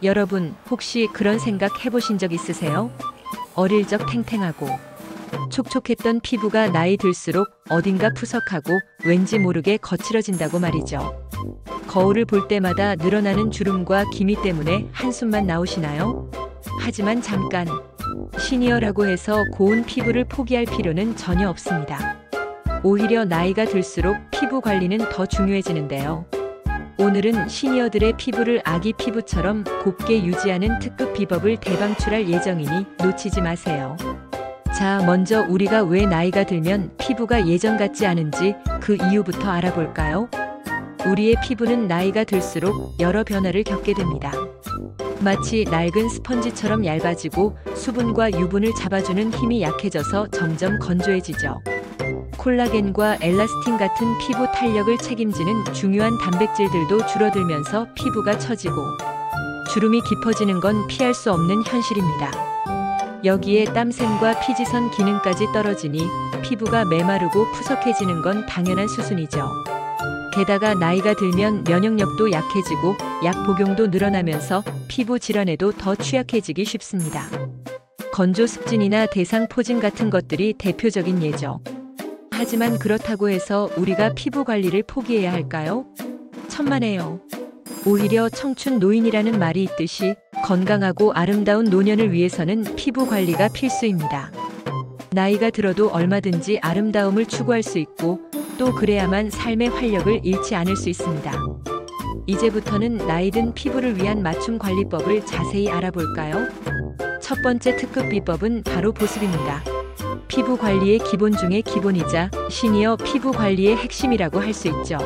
여러분, 혹시 그런 생각 해보신 적 있으세요? 어릴 적 탱탱하고 촉촉했던 피부가 나이 들수록 어딘가 푸석하고 왠지 모르게 거칠어진다고 말이죠. 거울을 볼 때마다 늘어나는 주름과 기미 때문에 한숨만 나오시나요? 하지만 잠깐, 시니어라고 해서 고운 피부를 포기할 필요는 전혀 없습니다. 오히려 나이가 들수록 피부 관리는 더 중요해지는데요. 오늘은 시니어들의 피부를 아기 피부처럼 곱게 유지하는 특급 비법을 대방출할 예정이니 놓치지 마세요. 자, 먼저 우리가 왜 나이가 들면 피부가 예전 같지 않은지 그 이유부터 알아볼까요? 우리의 피부는 나이가 들수록 여러 변화를 겪게 됩니다. 마치 낡은 스펀지처럼 얇아지고 수분과 유분을 잡아주는 힘이 약해져서 점점 건조해지죠. 콜라겐과 엘라스틴 같은 피부 탄력을 책임지는 중요한 단백질들도 줄어들면서 피부가 처지고 주름이 깊어지는 건 피할 수 없는 현실입니다. 여기에 땀샘과 피지선 기능까지 떨어지니 피부가 메마르고 푸석해지는 건 당연한 수순이죠. 게다가 나이가 들면 면역력도 약해지고 약 복용도 늘어나면서 피부 질환에도 더 취약해지기 쉽습니다. 건조 습진이나 대상포진 같은 것들이 대표적인 예죠. 하지만 그렇다고 해서 우리가 피부 관리를 포기해야 할까요? 천만에요. 오히려 청춘 노인이라는 말이 있듯이 건강하고 아름다운 노년을 위해서는 피부 관리가 필수입니다. 나이가 들어도 얼마든지 아름다움을 추구할 수 있고 또 그래야만 삶의 활력을 잃지 않을 수 있습니다. 이제부터는 나이든 피부를 위한 맞춤 관리법을 자세히 알아볼까요? 첫 번째 특급 비법은 바로 보습입니다. 피부 관리의 기본 중의 기본이자 시니어 피부 관리의 핵심이라고 할 수 있죠.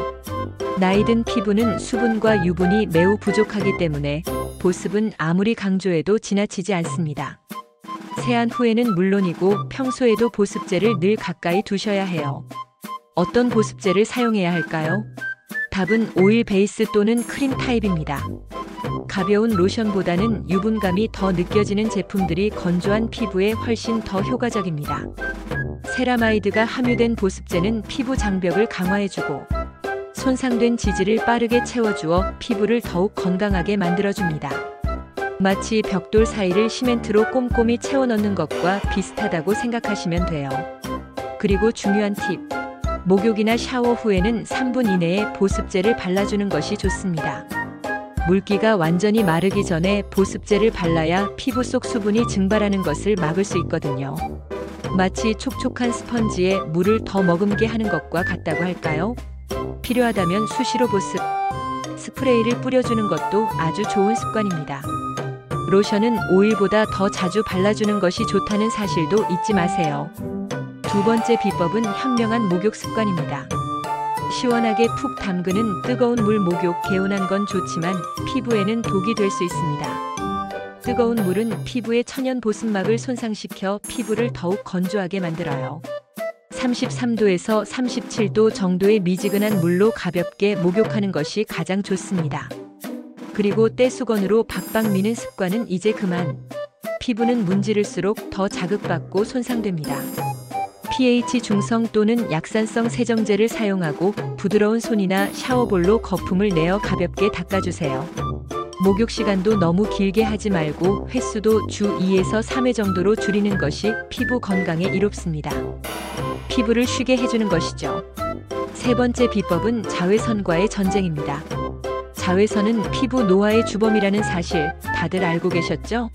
나이든 피부는 수분과 유분이 매우 부족하기 때문에 보습은 아무리 강조해도 지나치지 않습니다. 세안 후에는 물론이고 평소에도 보습제를 늘 가까이 두셔야 해요. 어떤 보습제를 사용해야 할까요? 답은 오일 베이스 또는 크림 타입입니다. 가벼운 로션보다는 유분감이 더 느껴지는 제품들이 건조한 피부에 훨씬 더 효과적입니다. 세라마이드가 함유된 보습제는 피부 장벽을 강화해주고 손상된 지질을 빠르게 채워주어 피부를 더욱 건강하게 만들어줍니다. 마치 벽돌 사이를 시멘트로 꼼꼼히 채워넣는 것과 비슷하다고 생각하시면 돼요. 그리고 중요한 팁, 목욕이나 샤워 후에는 3분 이내에 보습제를 발라주는 것이 좋습니다. 물기가 완전히 마르기 전에 보습제를 발라야 피부 속 수분이 증발하는 것을 막을 수 있거든요. 마치 촉촉한 스펀지에 물을 더 머금게 하는 것과 같다고 할까요? 필요하다면 수시로 보습, 스프레이를 뿌려주는 것도 아주 좋은 습관입니다. 로션은 오일보다 더 자주 발라주는 것이 좋다는 사실도 잊지 마세요. 두 번째 비법은 현명한 목욕 습관입니다. 시원하게 푹 담그는 뜨거운 물 목욕, 개운한 건 좋지만 피부에는 독이 될 수 있습니다. 뜨거운 물은 피부의 천연 보습막을 손상시켜 피부를 더욱 건조하게 만들어요. 33도에서 37도 정도의 미지근한 물로 가볍게 목욕하는 것이 가장 좋습니다. 그리고 떼수건으로 박박 미는 습관은 이제 그만. 피부는 문지를수록 더 자극받고 손상됩니다. pH 중성 또는 약산성 세정제를 사용하고 부드러운 손이나 샤워볼로 거품을 내어 가볍게 닦아주세요. 목욕 시간도 너무 길게 하지 말고 횟수도 주 2에서 3회 정도로 줄이는 것이 피부 건강에 이롭습니다. 피부를 쉬게 해주는 것이죠. 세 번째 비법은 자외선과의 전쟁입니다. 자외선은 피부 노화의 주범이라는 사실 다들 알고 계셨죠?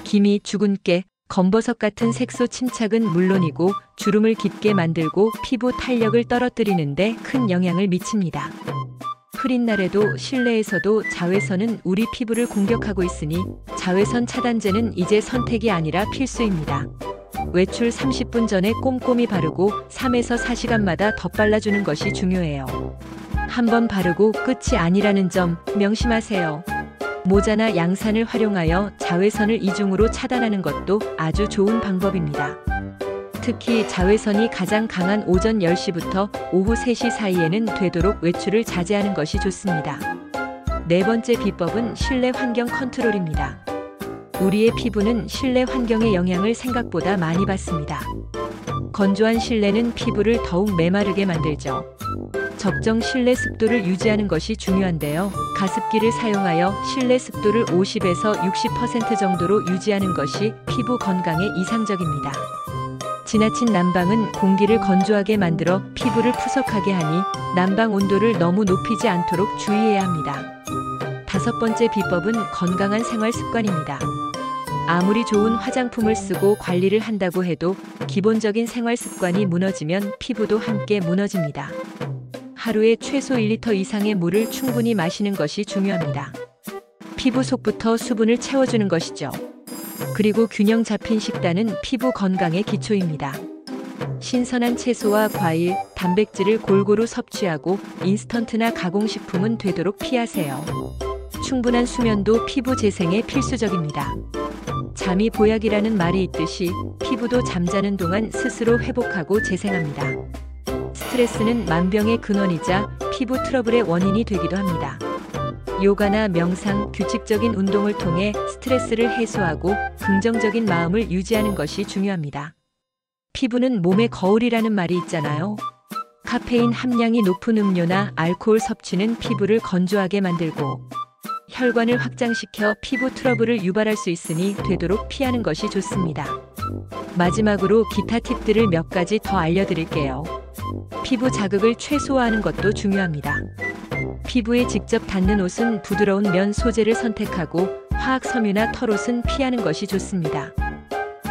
기미, 주근깨, 검버섯 같은 색소 침착은 물론이고 주름을 깊게 만들고 피부 탄력을 떨어뜨리는데 큰 영향을 미칩니다. 흐린 날에도 실내에서도 자외선은 우리 피부를 공격하고 있으니 자외선 차단제는 이제 선택이 아니라 필수입니다. 외출 30분 전에 꼼꼼히 바르고 3에서 4시간마다 덧발라주는 것이 중요해요. 한번 바르고 끝이 아니라는 점 명심하세요. 모자나 양산을 활용하여 자외선을 이중으로 차단하는 것도 아주 좋은 방법입니다. 특히 자외선이 가장 강한 오전 10시부터 오후 3시 사이에는 되도록 외출을 자제하는 것이 좋습니다. 네 번째 비법은 실내 환경 컨트롤입니다. 우리의 피부는 실내 환경의 영향을 생각보다 많이 받습니다. 건조한 실내는 피부를 더욱 메마르게 만들죠. 적정 실내 습도를 유지하는 것이 중요한데요. 가습기를 사용하여 실내 습도를 50에서 60% 정도로 유지하는 것이 피부 건강에 이상적입니다. 지나친 난방은 공기를 건조하게 만들어 피부를 푸석하게 하니 난방 온도를 너무 높이지 않도록 주의해야 합니다. 5번째 비법은 건강한 생활 습관입니다. 아무리 좋은 화장품을 쓰고 관리를 한다고 해도 기본적인 생활 습관이 무너지면 피부도 함께 무너집니다. 하루에 최소 1리터 이상의 물을 충분히 마시는 것이 중요합니다. 피부 속부터 수분을 채워주는 것이죠. 그리고 균형 잡힌 식단은 피부 건강의 기초입니다. 신선한 채소와 과일, 단백질을 골고루 섭취하고 인스턴트나 가공식품은 되도록 피하세요. 충분한 수면도 피부 재생에 필수적입니다. 잠이 보약이라는 말이 있듯이 피부도 잠자는 동안 스스로 회복하고 재생합니다. 스트레스는 만병의 근원이자 피부 트러블의 원인이 되기도 합니다. 요가나 명상, 규칙적인 운동을 통해 스트레스를 해소하고 긍정적인 마음을 유지하는 것이 중요합니다. 피부는 몸의 거울이라는 말이 있잖아요. 카페인 함량이 높은 음료나 알코올 섭취는 피부를 건조하게 만들고 혈관을 확장시켜 피부 트러블을 유발할 수 있으니 되도록 피하는 것이 좋습니다. 마지막으로 기타 팁들을 몇 가지 더 알려드릴게요. 피부 자극을 최소화하는 것도 중요합니다. 피부에 직접 닿는 옷은 부드러운 면 소재를 선택하고 화학 섬유나 털옷은 피하는 것이 좋습니다.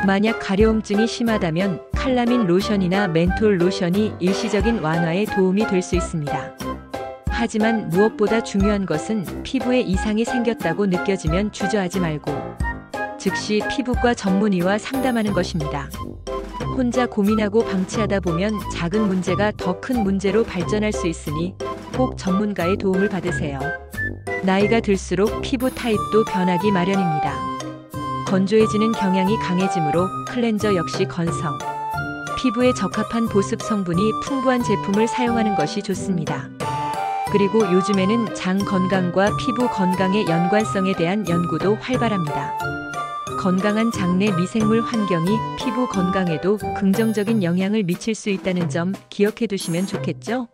만약 가려움증이 심하다면 칼라민 로션이나 멘톨 로션이 일시적인 완화에 도움이 될 수 있습니다. 하지만 무엇보다 중요한 것은 피부에 이상이 생겼다고 느껴지면 주저하지 말고 즉시 피부과 전문의와 상담하는 것입니다. 혼자 고민하고 방치하다 보면 작은 문제가 더 큰 문제로 발전할 수 있으니 꼭 전문가의 도움을 받으세요. 나이가 들수록 피부 타입도 변하기 마련입니다. 건조해지는 경향이 강해지므로 클렌저 역시 건성. 피부에 적합한 보습 성분이 풍부한 제품을 사용하는 것이 좋습니다. 그리고 요즘에는 장 건강과 피부 건강의 연관성에 대한 연구도 활발합니다. 건강한 장내 미생물 환경이 피부 건강에도 긍정적인 영향을 미칠 수 있다는 점 기억해 두시면 좋겠죠?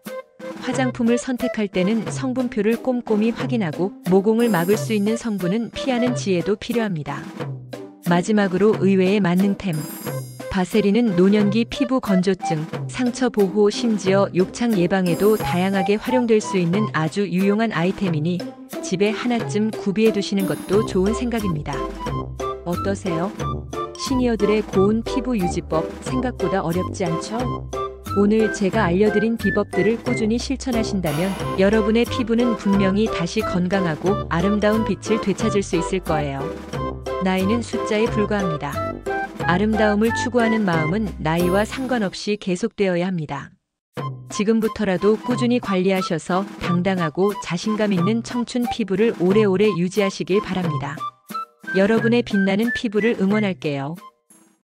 화장품을 선택할 때는 성분표를 꼼꼼히 확인하고 모공을 막을 수 있는 성분은 피하는 지혜도 필요합니다. 마지막으로 의외의 만능템. 바세린은 노년기 피부 건조증, 상처 보호, 심지어 욕창 예방에도 다양하게 활용될 수 있는 아주 유용한 아이템이니 집에 하나쯤 구비해 두시는 것도 좋은 생각입니다. 어떠세요? 시니어들의 고운 피부 유지법 생각보다 어렵지 않죠? 오늘 제가 알려드린 비법들을 꾸준히 실천하신다면 여러분의 피부는 분명히 다시 건강하고 아름다운 빛을 되찾을 수 있을 거예요. 나이는 숫자에 불과합니다. 아름다움을 추구하는 마음은 나이와 상관없이 계속되어야 합니다. 지금부터라도 꾸준히 관리하셔서 당당하고 자신감 있는 청춘 피부를 오래오래 유지하시길 바랍니다. 여러분의 빛나는 피부를 응원할게요.